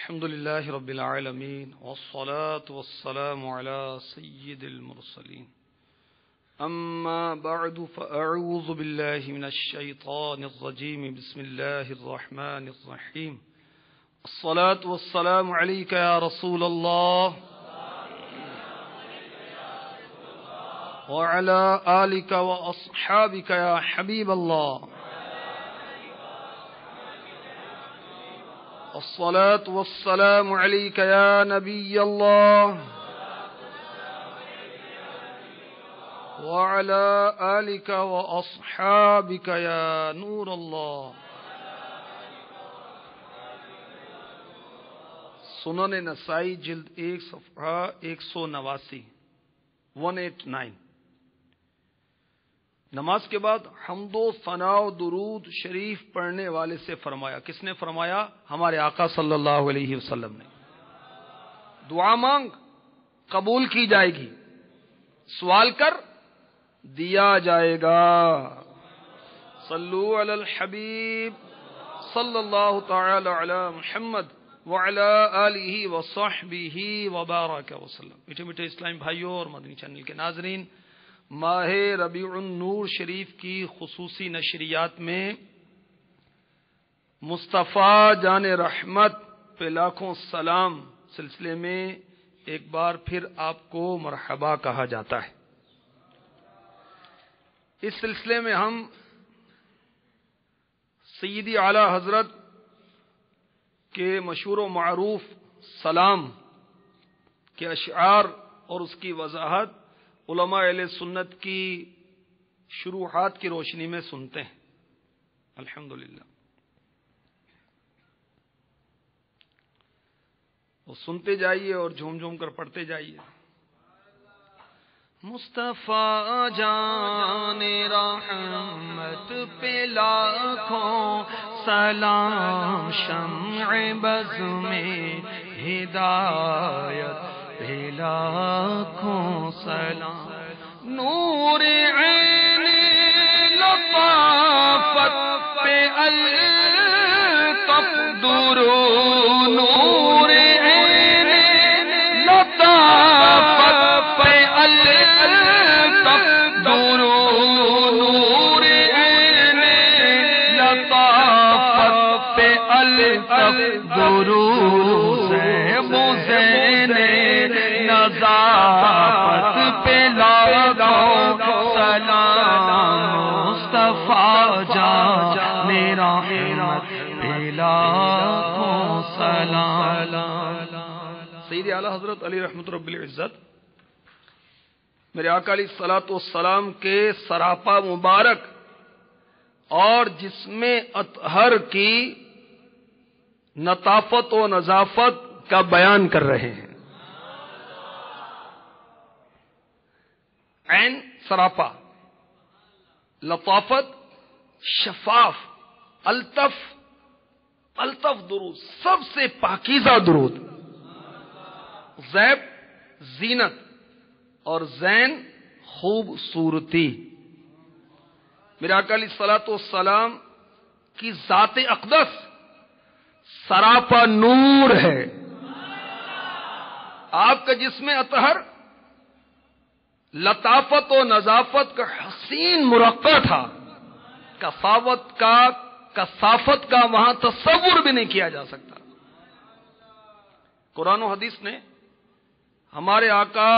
الحمد لله رب العالمين والصلاة والسلام على سيد المرسلين أما بعد فأعوذ بالله من الشيطان الرجيم بسم الله الرحمن الرحيم الصلاة والسلام عليك يا رسول الله وعلى آلك وأصحابك يا حبيب الله الصلاة والسلام عليك يا نبي الله وعلى آلك وأصحابك يا نور الله. سنن نسائی جلد 1 صفحہ 189 189. نماز کے بعد حمد و ثنا و درود شریف پڑھنے والے سے فرمایا. کس نے فرمایا؟ ہمارے آقا صلی اللہ علیہ وسلم نے. دعا مانگ قبول کی جائے گی، سوال کر دیا جائے گا. صلو علی الحبیب صلی اللہ تعالی علی محمد وعلی آلہ وصحبہ وبارک وسلم. میٹھے میٹھے اسلامی بھائیوں اور مدنی چینل کے ناظرین، ماہ ربیع النور شریف کی خصوصی نشریات میں مصطفیٰ جان رحمت پہ لاکھوں سلام سلسلے میں ایک بار پھر آپ کو مرحبا کہا جاتا ہے. اس سلسلے میں ہم سیدی اعلی حضرت کے مشہور و معروف سلام کے اشعار اور اس کی وضاحت علماء اہل سنت کی شروحات کی روشنی میں سنتے ہیں. الحمدللہ وہ سنتے جائیے اور جھوم جھوم کر پڑھتے جائیے. مصطفیٰ جان رحمت پہ لاکھوں سلام، شمع بز میں ہدایت پہ لاکھوں سلام، نور عین لطافت پہ الطف درود، نور عین لطافت پہ الطف درود، نور عین لطافت پہ الطف درود، زین نظافت پہ لاکھوں سلام، مصطفیٰ جان رحمت پہ لاکھوں سلام. سیدی اعلی حضرت علی رحمت رب العزت میرے آقا علیہ الصلوۃ والسلام کے سراپا مبارک اور جسم اطہر کی لطافت و نظافت کا بیان کر رہے ہیں. عین سراپا، لطافت شفاف، الطف درود سب سے پاکیزہ درود، زیب زینت اور زین خوبصورتی. میرے آقا علیہ الصلوۃ والسلام کی ذات اقدس سراپا نور ہے. آپ کا جسم اطہر لطافت و نظافت کا حسین مرقع تھا. کثافت کا وہاں تصور بھی نہیں کیا جا سکتا. قرآن و حدیث نے ہمارے آقا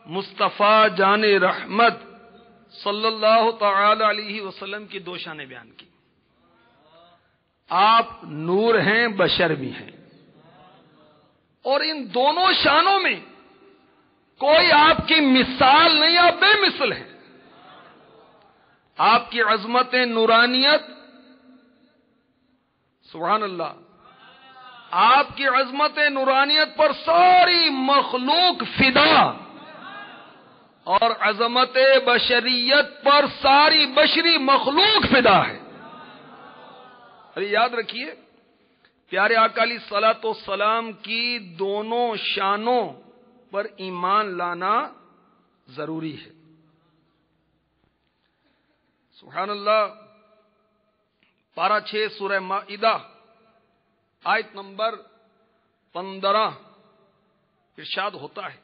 مصطفیٰ جان رحمت صلی اللہ تعالی علیہ وسلم کی دو شانیں بیان کی. آپ نور ہیں، بشر بھی ہیں، اور ان دونوں شانوں میں کوئی آپ کی مثال نہیں، آپ بے مثل ہیں. آپ کی عظمت نورانیت، سبحان اللہ، آپ کی عظمت نورانیت پر ساری مخلوق فدا، اور عظمت بشریت پر ساری بشری مخلوق فدا ہے. ارے یاد رکھیے، پیارے آقا علیہ الصلوۃ والسلام کی دونوں شانوں پر ایمان لانا ضروری ہے. سبحان اللہ. پارہ 6 سورہ مائدہ آیت نمبر 15 ارشاد ہوتا ہے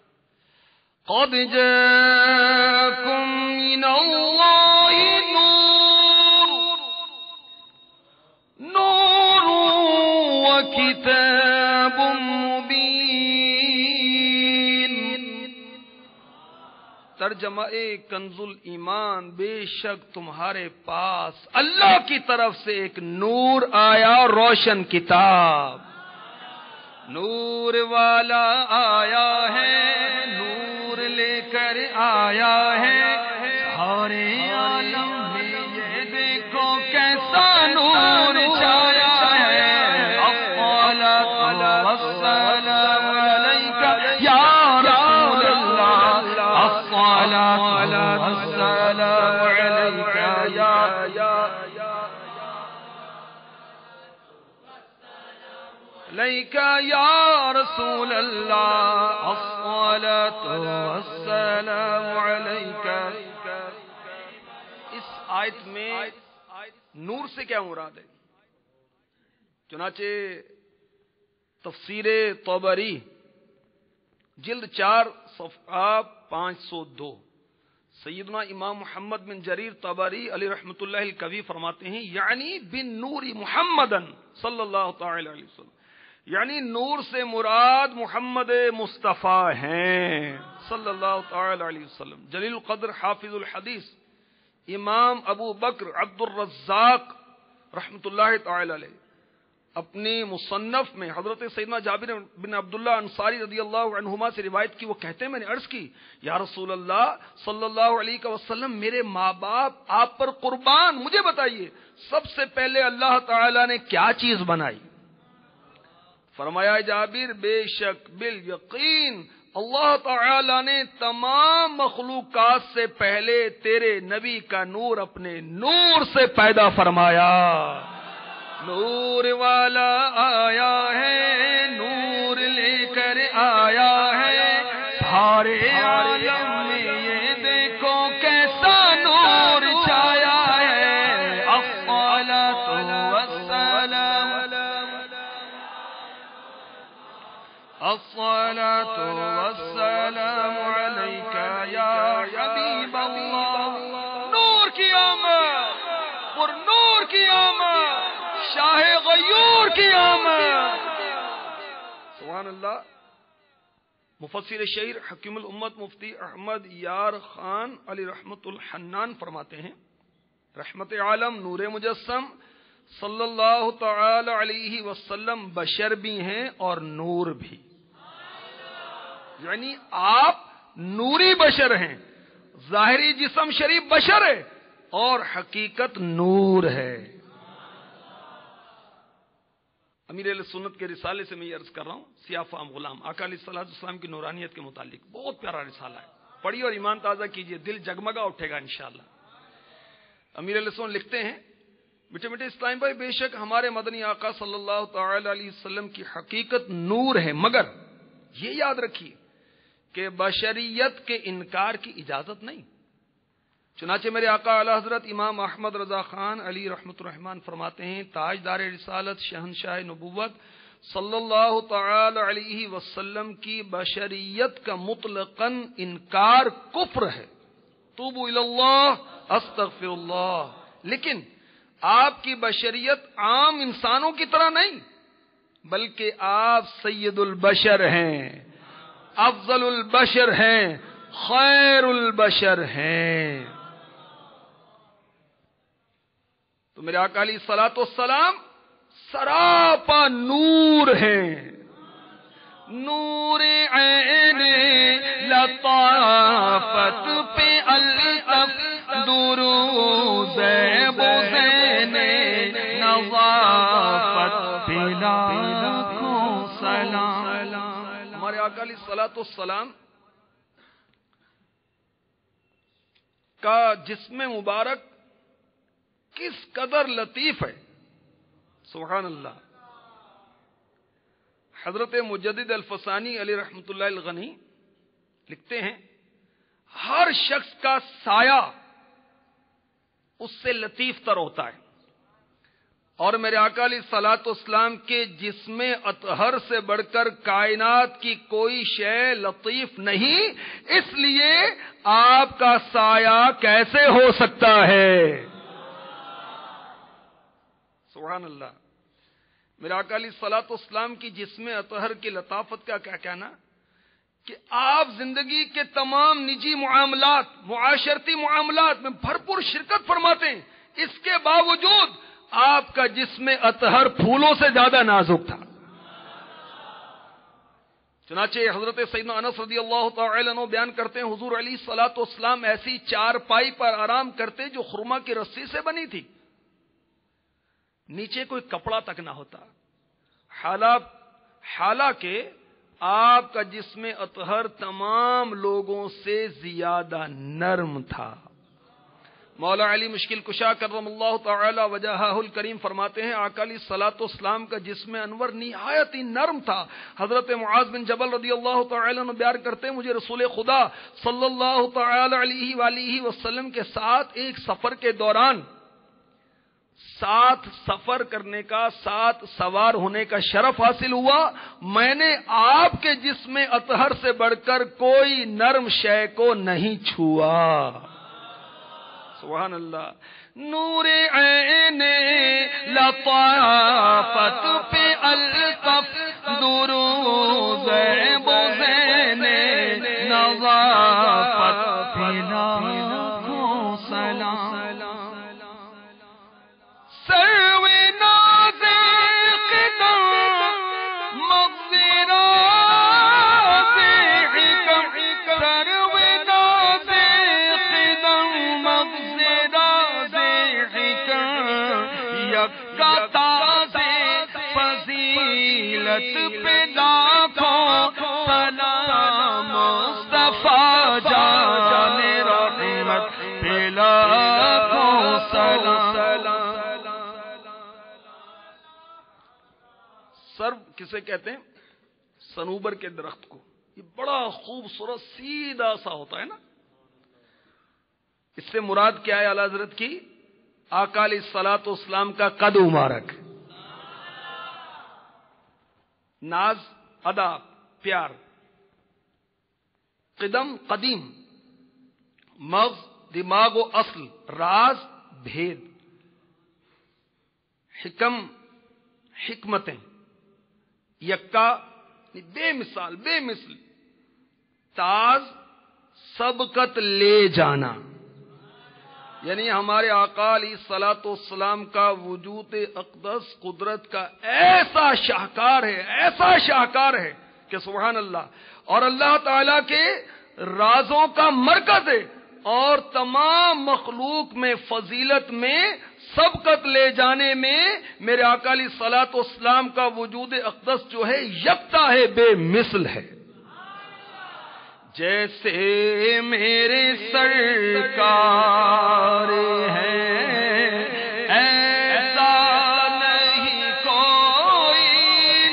قد جاءکم من اللہ نور وکتاب مبین. ترجمہ کنز الایمان، بے شک تمہارے پاس اللہ کی طرف سے ایک نور آیا، روشن کتاب. نور والا آیا ہے، نور لے کر آیا ہے، سارے عالم میں یہ دیکھو کیسا نور چھایا ہے. الصلاۃ والسلام علیک یا رسول اللہ، الصلاۃ والسلام علیک یا علیک یا رسول اللہ، الصلاۃ والسلام علیک. اس آیت میں نور سے کیا مراد ہے؟ چنانچہ تفسیر طبری جلد 4 صفحہ 502 سیدنا امام محمد بن جریر طبری علیہ رحمۃ اللہ الکوی فرماتے ہیں یعنی بن نور محمدن صلی اللہ تعالی علیہ وسلم، یعنی نور سے مراد محمد مصطفیٰ ہیں صلی اللہ تعالی علیہ وسلم. جلیل القدر حافظ الحدیث امام ابو بکر عبد الرزاق رحمۃ اللہ تعالی علیہ اپنی مصنف میں حضرت سیدنا جابر بن عبداللہ انصاری رضی اللہ عنہما سے روایت کی. وہ کہتے ہیں میں نے عرض کی یا رسول اللہ صلی اللہ علیہ وسلم، میرے ماں باپ آپ پر قربان، مجھے بتائیے سب سے پہلے اللہ تعالی نے کیا چیز بنائی؟ فرمایا جابر بے شک بالیقین اللہ تعالی نے تمام مخلوقات سے پہلے تیرے نبی کا نور اپنے نور سے پیدا فرمایا. نور والا آیا ہے، نور لے کر آیا ہے، سارے عالم میں یہ دیکھو کیسا نور چھایا ہے. الصلاۃ والسلام، الصلاۃ والسلام علیک یا حبیب اللہ. نور کی آمد، پر نور کی آمد، شاہ غیور کی آمد. سبحان اللہ. مفسر شعر حکیم الامت مفتی احمد یار خان علی رحمت الحنان فرماتے ہیں رحمت عالم نور مجسم صلی اللہ تعالی علیہ وسلم بشر بھی ہیں اور نور بھی، یعنی آپ نوری بشر ہیں. ظاہری جسم شریف بشر ہے اور حقیقت نور ہے. امیر علیہ سنت کے رسالے سے میں یہ عرض کر رہا ہوں، سیاہ فام غلام آقا علیہ الصلوۃ والسلام کی نورانیت کے متعلق بہت پیارا رسالہ ہے، پڑھیے اور ایمان تازہ کیجیے، دل جگمگا اٹھے گا انشاءاللہ. امیر علیہ سنت لکھتے ہیں میٹھے میٹھے اسلام بھائی، بے شک ہمارے مدنی آقا صلی اللہ تعالی علیہ وسلم کی حقیقت نور ہے، مگر یہ یاد رکھیے کہ بشریت کے انکار کی اجازت نہیں. چنانچہ میرے آقا اعلی حضرت امام احمد رضا خان علی رحمت الرحمان فرماتے ہیں تاجدار رسالت شہنشاہ نبوت صلی اللہ تعالی علیہ وسلم کی بشریت کا مطلقاً انکار کفر ہے. توبوا الی اللہ استغفر اللہ. لیکن آپ کی بشریت عام انسانوں کی طرح نہیں، بلکہ آپ سید البشر ہیں، افضل البشر ہیں، خیر البشر ہیں. تو میرے آقا علیہ الصلوۃ والسلام سراپا نور ہیں. نور عین لطافت پہ الطف دروز بزین نظافت پہ لاکھوں سلام. ہمارے آقا علیہ الصلوۃ والسلام کا جسم مبارک کس قدر لطیف ہے، سبحان اللہ. حضرت مجدد الفسانی علیہ رحمت اللہ الغنی لکھتے ہیں ہر شخص کا سایہ اس سے لطیف تر ہوتا ہے، اور میرے آقا علیہ الصلوۃ والسلام کے جسم اطہر سے بڑھ کر کائنات کی کوئی شے لطیف نہیں، اس لیے آپ کا سایہ کیسے ہو سکتا ہے؟ سبحان اللہ۔ میرے آقا علیہ الصلوۃ والسلام کی جسم اطہر کی لطافت کا کیا کہنا کہ آپ زندگی کے تمام نجی معاملات، معاشرتی معاملات میں بھرپور شرکت فرماتے ہیں، اس کے باوجود آپ کا جسم اطہر پھولوں سے زیادہ نازک تھا۔ چنانچہ حضرت سیدنا انس رضی اللہ تعالی عنہ بیان کرتے ہیں، حضور علیہ الصلوۃ والسلام ایسی چارپائی پر آرام کرتے جو خرما کی رسی سے بنی تھی، نیچے کوئی کپڑا تک نہ ہوتا، حالانکہ آپ کا جسم اطہر تمام لوگوں سے زیادہ نرم تھا۔ مولا علی مشکل کشا کرم اللہ تعالی وجہہ الکریم فرماتے ہیں، آقا علیہ الصلوۃ والسلام کا جسم انور نہایت ہی نرم تھا۔ حضرت معاذ بن جبل رضی اللہ تعالی عنہ بیان کرتے ہیں، مجھے رسول خدا صلی اللہ تعالی علیہ وآلہ وسلم کے ساتھ ایک سفر کے دوران 7 سفر کرنے کا، 7 سوار ہونے کا شرف حاصل ہوا۔ میں نے آپ کے جسم اطہر سے بڑھ کر کوئی نرم شے کو نہیں چھوا۔ سبحان اللہ۔ نور عین لطافت پہ الطف دروز بزین نظافت پہ لاکھوں سلام۔ پہ لاکھوں سلام، مصطفیٰ جان رحمت پہ لاکھوں سلام۔ سرو کسے کہتے ہیں؟ صنوبر کے درخت کو۔ یہ بڑا خوبصورت سیدھا سا ہوتا ہے نا۔ اس سے مراد کیا ہے اعلی حضرت کی؟ آقا علیہ الصلوۃ والسلام کا قد مبارک، ناز، ادا، پیار، قدم، قدیم، مغز، دماغ و اصل، راز، بھید، حکم، حکمتیں، یکا، بے مثال، بے مثل، تاز، سبقت لے جانا، یعنی ہمارے آقا علیہ الصلوۃ والسلام کا وجود اقدس قدرت کا ایسا شاہکار ہے، ایسا شاہکار ہے کہ سبحان اللہ، اور اللہ تعالی کے رازوں کا مرکز ہے، اور تمام مخلوق میں فضیلت میں سبقت لے جانے میں میرے آقا علیہ الصلوۃ والسلام کا وجود اقدس جو ہے یکتا ہے، بے مثل ہے۔ جیسے میرے سرکار ہیں ایسا نہیں کوئی،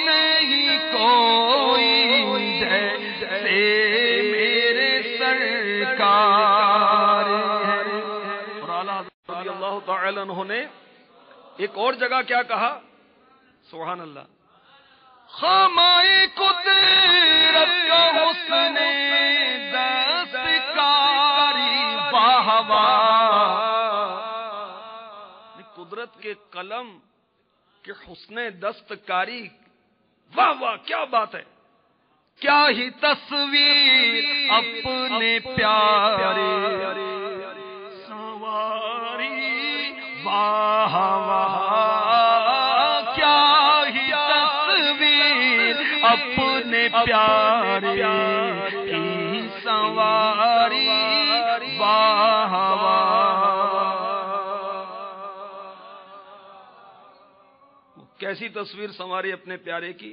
نہیں کوئی، جیسے میرے سرکار ہیں۔ اور اعلیٰ حضرت رضی اللہ تعالی عنہ نے ایک اور جگہ کیا کہا؟ سبحان اللہ، خامائے قدرت کا حسن قدرت کے قلم کے حسن دستکاری، واہ واہ کیا بات ہے، کیا ہی تصویر اپنے پیارے سواری، واہ واہ کیا ہی تصویر اپنے پیارے کی سواری، واہ واہ کیسی تصویر سنواری اپنے پیارے کی۔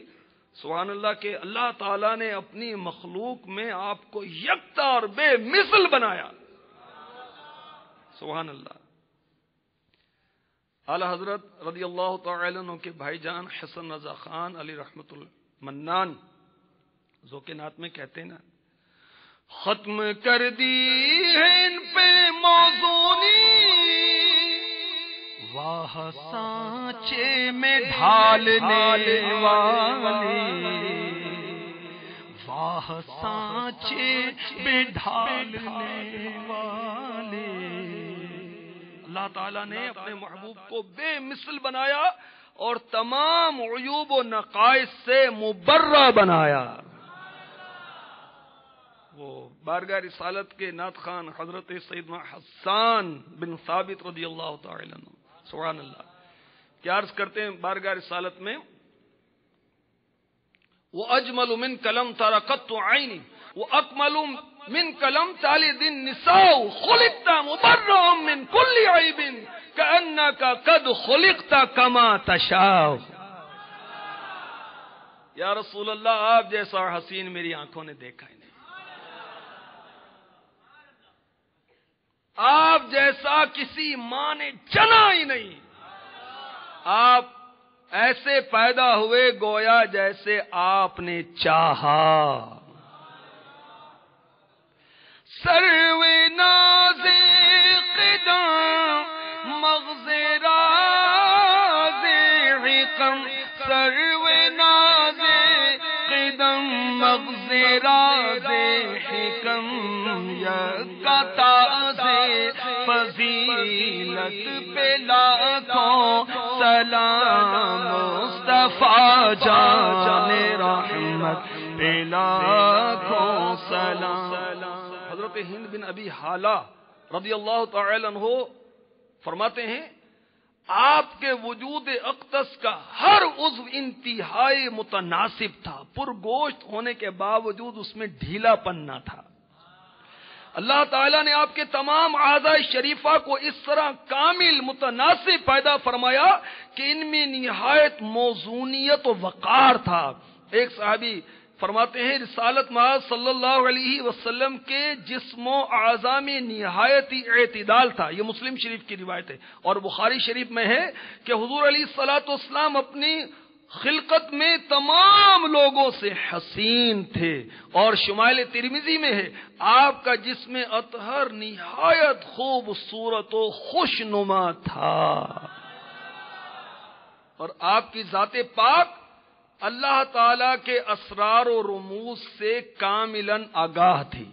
سبحان اللہ کہ اللہ تعالیٰ نے اپنی مخلوق میں آپ کو یکتا اور بے مثل بنایا۔ سبحان اللہ۔ اعلی حضرت رضی اللہ تعالی عنہ کے بھائی جان حسن رضا خان علی رحمت المنان ذوق نعت میں کہتے ہیں نا، ختم کر دی ہے ان پہ موزونی واہ سانچے میں ڈھالنے والے، واہ سانچے میں ڈھالنے والے۔ اللہ تعالیٰ نے اپنے محبوب کو بے مثل بنایا اور تمام عیوب و نقائص سے مبرہ بنایا۔ وہ بارگاہ رسالت کے نعت خوان حضرت سیدنا حسان بن ثابت رضی اللہ تعالی عنہ، سبحان اللہ، کیا عرض کرتے ہیں بارگاہ رسالت میں، وَأَجْمَلُ مِنْ كَلَمْ تَرَقَتُ عَيْنِي وَأَكْمَلُ مِنْ كَلَمْ تَلِدِ النِّسَاءُ خُلِقْتَ مُبَرَّأً مِنْ كُلِّ عَيْبٍ كَأَنَّكَ قَدْ خُلِقْتَ كَمَا تَشَاءُ۔ یا رسول اللہ، آپ جیسا حسین میری آنکھوں نے دیکھا ہی نہیں، آپ جیسا کسی ماں نے جنا ہی نہیں، آپ ایسے پیدا ہوئے گویا جیسے آپ نے چاہا۔ سرو ناز قدم مغز راز حکم، سرو ناز قدم مغز راز حکم، یکتا سے فضیلت پہ لاکھوں سلام، مصطفیٰ جان رحمت پہ لاکھوں سلام۔ حضرت ہند بن ابی حالہ رضی اللہ تعالی عنہ فرماتے ہیں، آپ کے وجود اقدس کا ہر عضو انتہائی متناسب تھا، پرگوشت ہونے کے باوجود اس میں ڈھیلا پن نہ تھا۔ اللہ تعالیٰ نے آپ کے تمام اعضاء شریفہ کو اس طرح کامل متناسب پیدا فرمایا کہ ان میں نہایت موزونیت و وقار تھا۔ ایک صحابی فرماتے ہیں، رسالت مآب صلی اللہ علیہ وسلم کے جسم و اعضاء میں نہایت اعتدال تھا۔ یہ مسلم شریف کی روایت ہے، اور بخاری شریف میں ہے کہ حضور علیہ الصلوۃ والسلام اپنی خلقت میں تمام لوگوں سے حسین تھے، اور شمائل ترمذی میں ہے، آپ کا جسم اطہر نہایت خوبصورت و خوش نما تھا، اور آپ کی ذات پاک اللہ تعالی کے اسرار و رموز سے کاملاً آگاہ تھی۔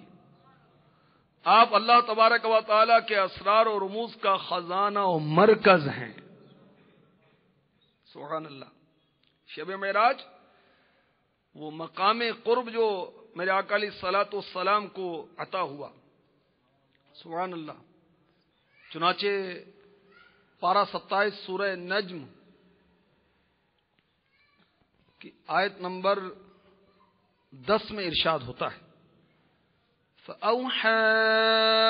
آپ اللہ تبارک و تعالی کے اسرار و رموز کا خزانہ و مرکز ہیں۔ سبحان اللہ۔ شب معراج وہ مقام قرب جو میرے آقا علیہ الصلوۃ والسلام کو عطا ہوا، سبحان اللہ۔ چنانچہ پارہ 27 سورہ نجم کی آیت نمبر 10 میں ارشاد ہوتا ہے، فَأَوْحَى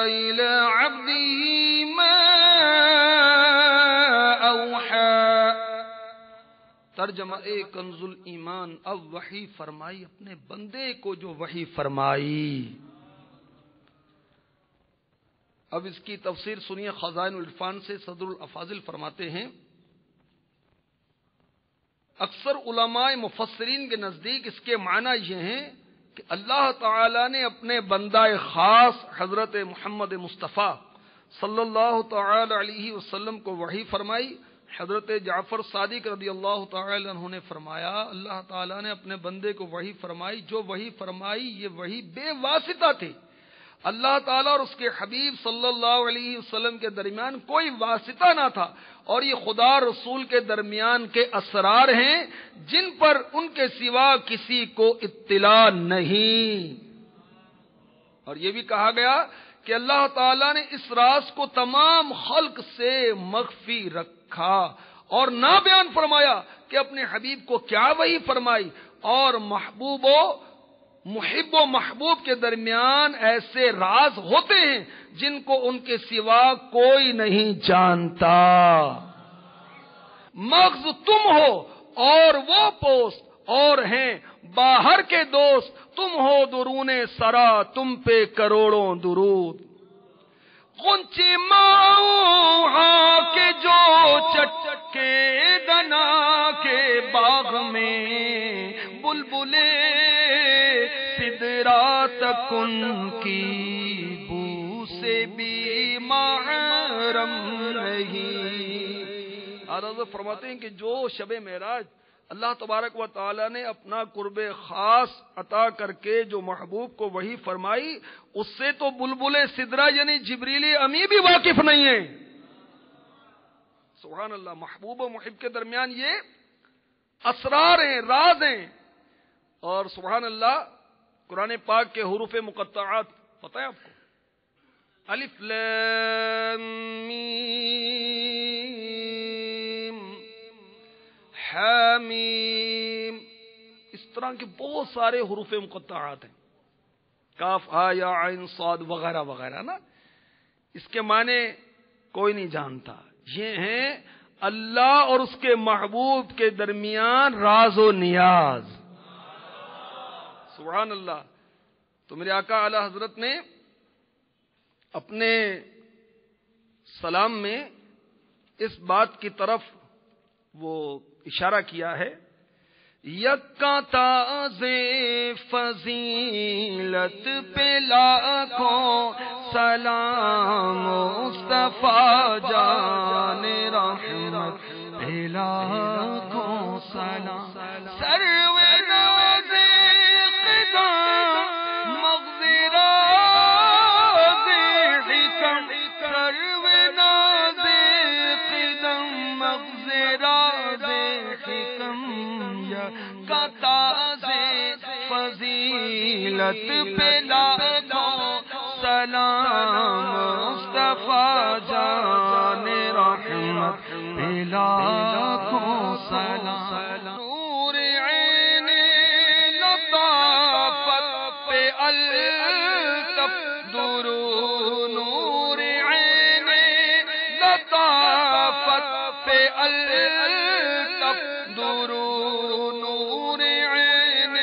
إِلَىٰ عَبْدِهِ مَا أَوْحَى، ترجمہ کنز الایمان، اب وحی فرمائی اپنے بندے کو جو وحی فرمائی۔ اب اس کی تفسیر سنیے خزائن العرفان سے، صدر الافاضل فرماتے ہیں، اکثر علماء مفسرین کے نزدیک اس کے معنی یہ ہیں کہ اللہ تعالی نے اپنے بندہ خاص حضرت محمد مصطفیٰ صلی اللہ تعالی علیہ وسلم کو وحی فرمائی۔ حضرت جعفر صادق رضی اللہ تعالی عنہ نے فرمایا، اللہ تعالی نے اپنے بندے کو وحی فرمائی، جو وحی فرمائی یہ وحی بے واسطہ تھی، اللہ تعالیٰ اور اس کے حبیب صلی اللہ علیہ وسلم کے درمیان کوئی واسطہ نہ تھا، اور یہ خدا رسول کے درمیان کے اسرار ہیں جن پر ان کے سوا کسی کو اطلاع نہیں۔ اور یہ بھی کہا گیا کہ اللہ تعالیٰ نے اس راز کو تمام خلق سے مخفی رکھا اور نہ بیان فرمایا کہ اپنے حبیب کو کیا وحی فرمائی، اور محبوب و محبوب کے درمیان ایسے راز ہوتے ہیں جن کو ان کے سوا کوئی نہیں جانتا۔ مغز تم ہو اور وہ پوست اور ہیں باہر کے دوست، تم ہو درون سرا تم پہ کروڑوں درود۔ غنچے ماؤں کے جو چٹکے دنا کے باغ میں، بلبلے سدرات ان کی بو سے بھی محرم نہیں۔ حضرت فرماتے ہیں کہ جو شب معراج اللہ تبارک و تعالی نے اپنا قرب خاص عطا کر کے جو محبوب کو وحی فرمائی، اس سے تو بلبل سدرہ یعنی جبریل امی بھی واقف نہیں ہے. سبحان اللہ. محبوب و محب کے درمیان یہ اسرار ہیں، راز ہیں. اور سبحان اللہ قرآن پاک کے حروف مقطعات پتہ ہے آپ کو؟ الف لام میم حامیم، اس طرح کے بہت سارے حروف مقطعات ہیں. کاف ہا یا عین صاد وغیرہ وغیرہ نا. اس کے معنی کوئی نہیں جانتا. یہ ہیں اللہ اور اس کے محبوب کے درمیان راز و نیاز. سبحان اللہ. تو میرے آقا اعلی حضرت نے اپنے سلام میں اس بات کی طرف وہ اشارہ کیا ہے، یکا تاز فضیلت پہ لاکھوں سلام مصطفیٰ جان رحمت پہ لاکھوں سلام. فضیلت پہ لاکھوں سلام مصطفیٰ جان رحمت پہ لاکھوں سلام. نور عین لطافت پہ الطف درود، نور عین لطافت پہ الطف درود، نور عین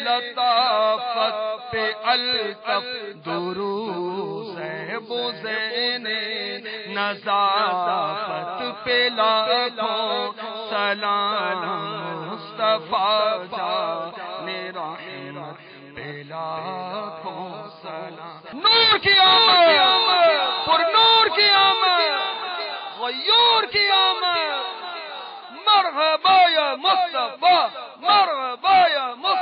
لطافت پہ الطف درود. زیب و زین نظافت پہ لاکھوں سلام مصطفیٰ جان رحمت پہ لاکھوں سلام. نور کی آمد، پر نور کی آمد، غیور کی آمد. مرحبا یا مصطفیٰ، مرحبا یا مصطفیٰ.